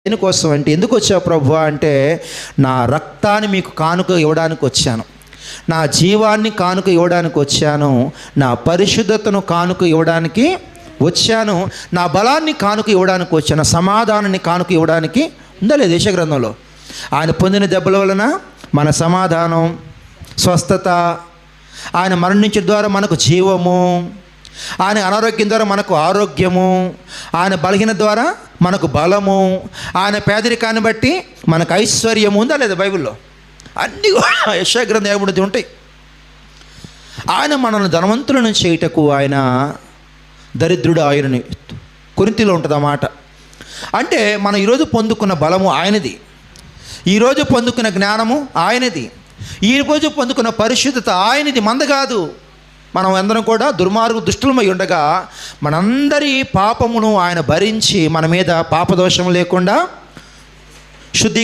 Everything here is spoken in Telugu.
దేనికోసం అంటే, ఎందుకు వచ్చావు ప్రభువా అంటే, నా రక్తాన్ని మీకు కానుక ఇవ్వడానికి వచ్చాను, నా జీవాన్ని కానుక ఇవ్వడానికి వచ్చాను, నా పరిశుద్ధతను కానుక ఇవ్వడానికి వచ్చాను, నా బలాన్ని కానుక ఇవ్వడానికి వచ్చాను, సమాధానాన్ని కానుక ఇవ్వడానికి. ఉందా లేదు యెషయా ఆయన పొందిన దెబ్బల వలన మన సమాధానం, స్వస్థత, ఆయన మరణించిన ద్వారా మనకు జీవము, ఆయన అనారోగ్యం ద్వారా మనకు ఆరోగ్యము, ఆయన బలహీన ద్వారా మనకు బలము, ఆయన పేదరికాన్ని బట్టి మనకు ఐశ్వర్యము. ఉందా లేదా బైబిల్లో? అన్నీ కూడా యెషయా గ్రంథం 53 ఉంటాయి. ఆయన మనల్ని ధనవంతులను చేయుటకు ఆయన దరిద్రుడు ఆయనని. కొరింథీలో ఉంటుంది ఆ మాట. అంటే మనం ఈరోజు పొందుకున్న బలము ఆయనది, ఈరోజు పొందుకున్న జ్ఞానము ఆయనది, ఈరోజు పొందుకున్న పరిశుద్ధత ఆయనది, మంద కాదు. మనం అందరం కూడా దుష్టులమై ఉండగా మనందరి పాపమును ఆయన భరించి మన మీద పాపదోషం లేకుండా